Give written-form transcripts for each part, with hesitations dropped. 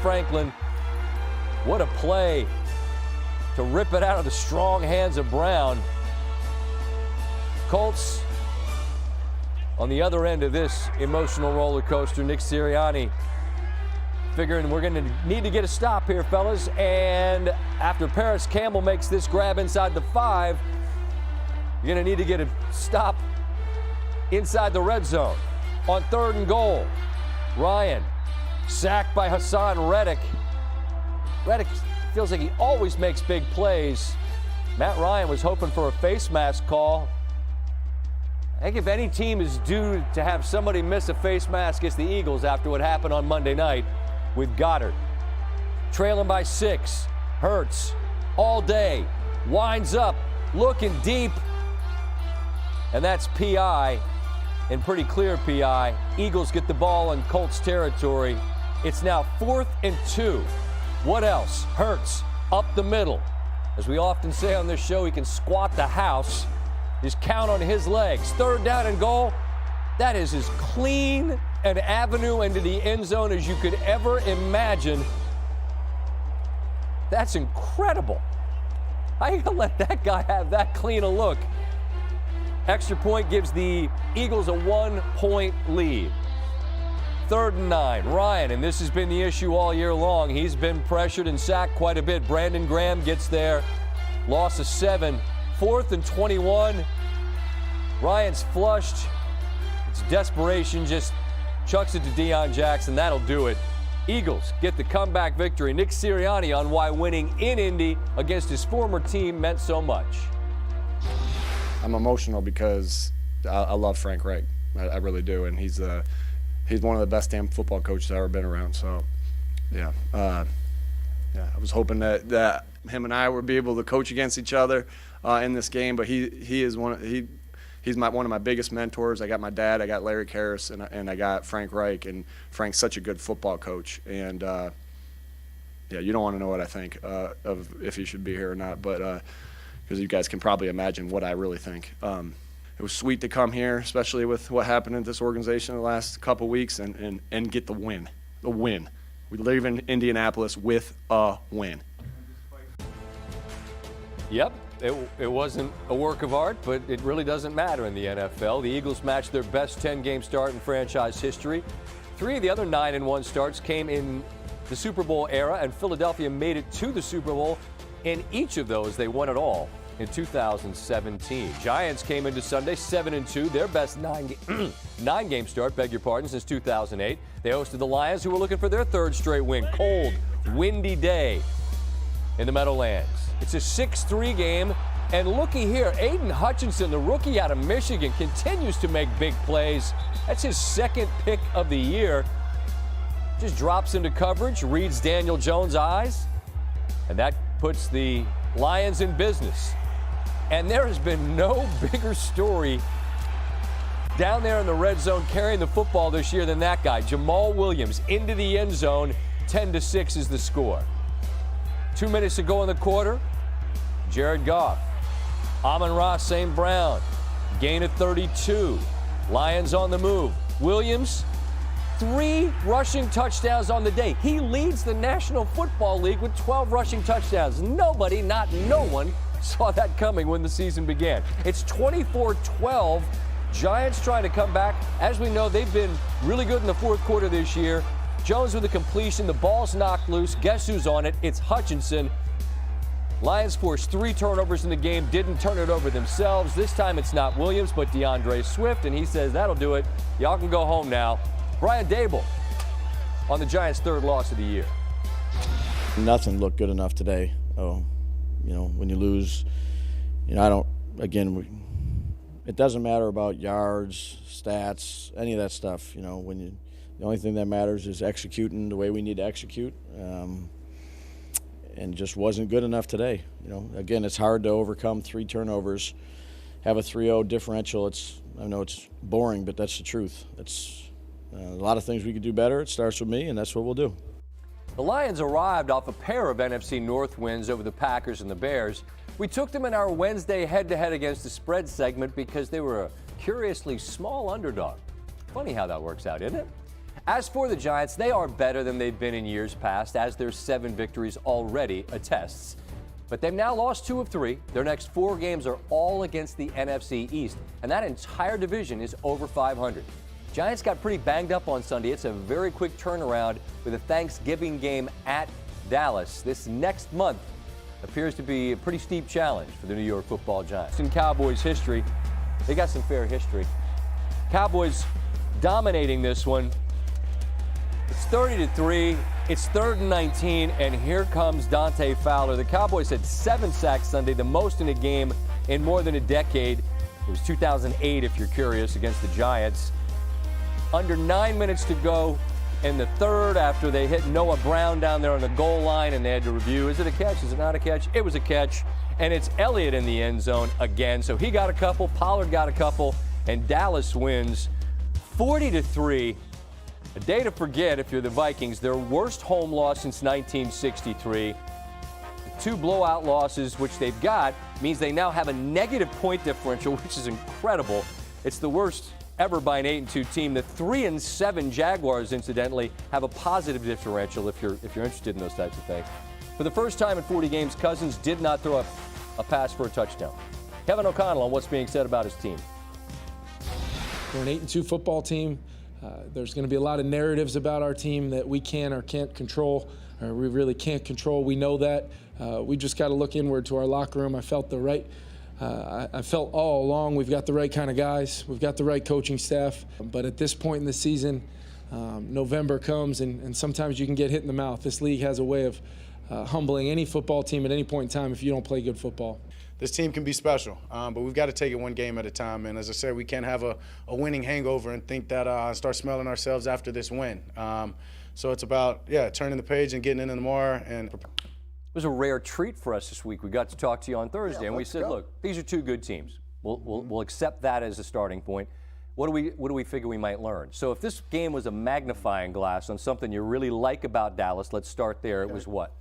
Franklin. What a play to rip it out of the strong hands of Brown. Colts on the other end of this emotional roller coaster. Nick Sirianni figuring we're going to need to get a stop here, fellas. And after Paris Campbell makes this grab inside the 5, you're going to need to get a stop inside the red zone. On 3rd and goal, Ryan sacked by Hassan Reddick. Reddick feels like he always makes big plays. Matt Ryan was hoping for a face mask call. I think if any team is due to have somebody miss a face mask, it's the Eagles after what happened on Monday night with Goddard. Trailing by 6. Hurts all day. Winds up, looking deep. And that's PI, and pretty clear PI. Eagles get the ball in Colts territory. It's now 4th and 2. What else? Hurts up the middle. As we often say on this show, he can squat the house. Just count on his legs. 3rd down and goal. That is as clean an avenue into the end zone as you could ever imagine. That's incredible. How you gonna let that guy have that clean a look? Extra point gives the Eagles a 1-point lead. 3rd and 9. Ryan, and this has been the issue all year long. He's been pressured and sacked quite a bit. Brandon Graham gets there. Loss of 7. 4th and 21. Ryan's flushed. It's desperation. Just chucks it to Deion Jackson. That'll do it. Eagles get the comeback victory. Nick Sirianni on why winning in Indy against his former team meant so much. I'm emotional because I love Frank Reich. I really do, and he's one of the best damn football coaches I've ever been around. So, yeah, I was hoping that him and I would be able to coach against each other in this game. But he's one of my biggest mentors. I got my dad, I got Larry Karras, and I got Frank Reich. And Frank's such a good football coach. And you don't want to know what I think of if he should be here or not, but. Because you guys can probably imagine what I really think. It was sweet to come here, especially with what happened in this organization in the last couple weeks, and get the win. The win. We live in Indianapolis with a win. Yep, it wasn't a work of art, but it really doesn't matter in the NFL. The Eagles matched their best 10-game start in franchise history. 3 of the other 9-1 starts came in the Super Bowl era, and Philadelphia made it to the Super Bowl. In each of those, they won it all in 2017. Giants came into Sunday 7-2, their best 9-game start, since 2008. They hosted the Lions, who were looking for their 3rd straight win. Cold, windy day in the Meadowlands. It's a 6-3 game, and looky here, Aiden Hutchinson, the rookie out of Michigan, continues to make big plays. That's his 2nd pick of the year. Just drops into coverage, reads Daniel Jones' eyes, and that puts the Lions in business. And there has been no bigger story down there in the red zone carrying the football this year than that guy. Jamal Williams into the end zone. 10-6 is the score. 2 minutes to go in the quarter. Jared Goff, Amon-Ra St. Brown, gain of 32. Lions on the move. Williams, 3 rushing touchdowns on the day. He leads the National Football League with 12 rushing touchdowns. Nobody, not no one, saw that coming when the season began. It's 24-12. Giants trying to come back. As we know, they've been really good in the 4th quarter this year. Jones with a completion. The ball's knocked loose. Guess who's on it? It's Hutchinson. Lions forced 3 turnovers in the game, didn't turn it over themselves. This time it's not Williams, but DeAndre Swift, and he says that'll do it. Y'all can go home now. Brian Dable on the Giants' 3rd loss of the year. Nothing looked good enough today. When you lose, it doesn't matter about yards, stats, any of that stuff. The only thing that matters is executing the way we need to execute. And just wasn't good enough today. Again, it's hard to overcome 3 turnovers, have a 3-0 differential. I know it's boring, but that's the truth. It's a lot of things we could do better. It starts with me, and that's what we'll do. The Lions arrived off a pair of NFC North wins over the Packers and the Bears. We took them in our Wednesday head-to-head against the spread segment because they were a curiously small underdog. Funny how that works out, isn't it? As for the Giants, they are better than they've been in years past, as their 7 victories already attests. But they've now lost 2 of 3. Their next 4 games are all against the NFC East, and that entire division is over 500. Giants got pretty banged up on Sunday. It's a very quick turnaround with a Thanksgiving game at Dallas. This next month appears to be a pretty steep challenge for the New York Football Giants. In Cowboys history, they got some fair history. Cowboys dominating this one. It's 30-3. It's 3rd and 19, and here comes Dante Fowler. The Cowboys had 7 sacks Sunday, the most in a game in more than a decade. It was 2008, if you're curious, against the Giants. Under 9 minutes to go in the 3rd, after they hit Noah Brown down there on the goal line, and they had to review, is it a catch, is it not a catch? It was a catch, and it's Elliott in the end zone again. So he got a couple, Pollard got a couple, and Dallas wins 40-3. A day to forget if you're the Vikings. Their worst home loss since 1963. The 2 blowout losses, which they've got, means they now have a negative point differential, which is incredible. It's the worst ever by an 8-2 team. The 3-7 Jaguars, incidentally, have a positive differential if you're interested in those types of things. For the first time in 40 games, Cousins did not throw a pass for a touchdown. Kevin O'Connell on what's being said about his team. We're an 8-2 football team. There's going to be a lot of narratives about our team that we can or can't control, or we really can't control. We know that. We just got to look inward to our locker room. I felt I felt all along we've got the right kind of guys. We've got the right coaching staff. But at this point in the season, November comes, and sometimes you can get hit in the mouth. This league has a way of humbling any football team at any point in time if you don't play good football. This team can be special, but we've got to take it one game at a time. And as I said, we can't have a winning hangover and think that start smelling ourselves after this win. So it's about, turning the page and getting in tomorrow. And it was a rare treat for us this week. We got to talk to you on Thursday, and we said, look, these are 2 good teams. We'll accept that as a starting point. What do we figure we might learn? So if this game was a magnifying glass on something you really like about Dallas, let's start there. It was what?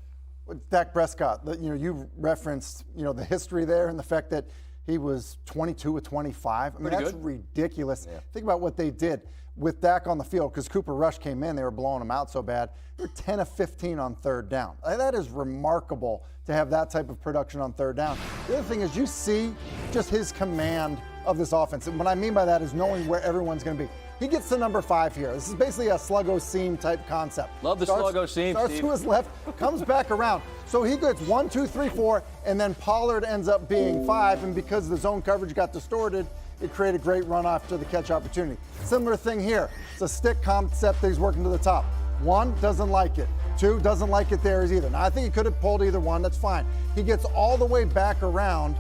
Dak Prescott, you referenced, the history there and the fact that he was 22 of 25. I mean, that's ridiculous. Yeah. Think about what they did with Dak on the field, because Cooper Rush came in, they were blowing him out so bad. They're 10 of 15 on 3rd down. That is remarkable to have that type of production on 3rd down. The other thing is you see just his command of this offense. And what I mean by that is knowing where everyone's going to be. He gets to number 5 here. This is basically a sluggo seam type concept. Love the sluggo seam, Starts to his left, comes back around. So he gets 1, 2, 3, 4, and then Pollard ends up being 5. And because the zone coverage got distorted, it created a great run after the catch opportunity. Similar thing here. It's a stick concept that he's working to the top. 1, doesn't like it. 2, doesn't like it there either. Now, I think he could have pulled either one. That's fine. He gets all the way back around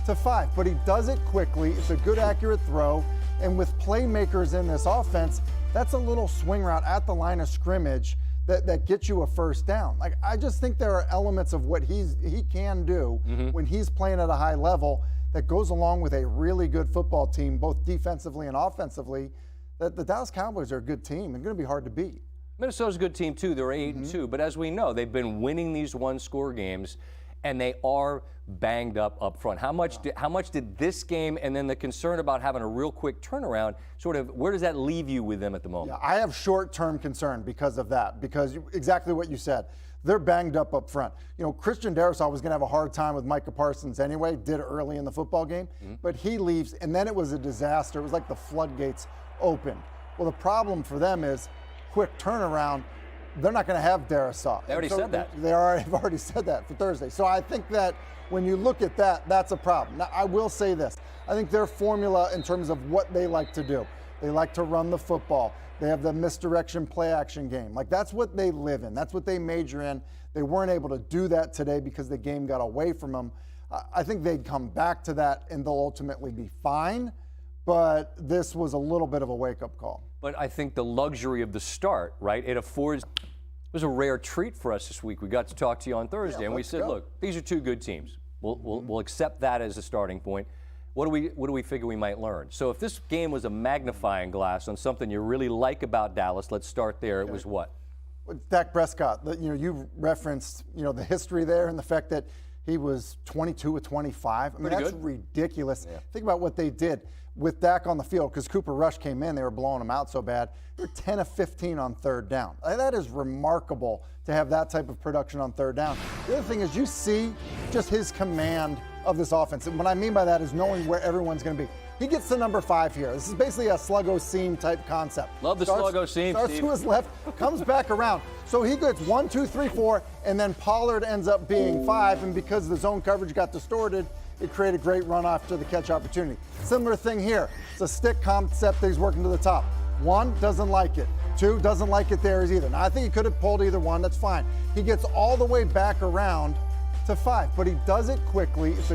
to 5, but he does it quickly. It's a good, accurate throw. And with playmakers in this offense, that's a little swing route at the line of scrimmage that gets you a 1st down. Like, I just think there are elements of what he can do when he's playing at a high level that goes along with a really good football team, both defensively and offensively. That the Dallas Cowboys are a good team and going to be hard to beat. Minnesota's a good team too. They're 8-2, but as we know, they've been winning these 1-score games, and they are banged up front. How much did this game and then the concern about having a real quick turnaround where does that leave you with them at the moment? Yeah, I have short-term concern because of that, because exactly what you said. They're banged up front. Christian Darrisaw was going to have a hard time with Micah Parsons anyway, did early in the football game, but he leaves, and then it was a disaster. It was like the floodgates opened. Well, the problem for them is quick turnaround. They're not going to have Darrisaw. They already said that. They've already said that for Thursday. So I think that when you look at that, that's a problem. Now, I will say this. I think their formula in terms of what they like to do, they like to run the football. They have the misdirection play-action game. Like, that's what they live in. That's what they major in. They weren't able to do that today because the game got away from them. I think they'd come back to that, and they'll ultimately be fine. But this was a little bit of a wake-up call. But I think the luxury of the start, right? It was a rare treat for us this week. We got to talk to you on Thursday, and we said, look, these are 2 good teams. We'll accept that as a starting point. What do we figure we might learn? So if this game was a magnifying glass on something you really like about Dallas, let's start there. It was what? Dak Prescott, you referenced, the history there and the fact that he was 22 of 25. I mean, that's ridiculous. Yeah. Think about what they did with Dak on the field, because Cooper Rush came in, they were blowing him out so bad. They're 10 of 15 on third down. That is remarkable to have that type of production on third down. The other thing is you see just his command of this offense. And what I mean by that is knowing where everyone's going to be. He gets to number 5 here. This is basically a sluggo seam type concept. Love the sluggo seam, Starts Steve. to his left, comes back around. So he gets 1, 2, 3, 4, and then Pollard ends up being 5. And because the zone coverage got distorted, it created a great run after the catch opportunity. Similar thing here. It's a stick concept that he's working to the top. 1, doesn't like it. 2, doesn't like it there either. Now, I think he could have pulled either one. That's fine. He gets all the way back around to 5, but he does it quickly. It's a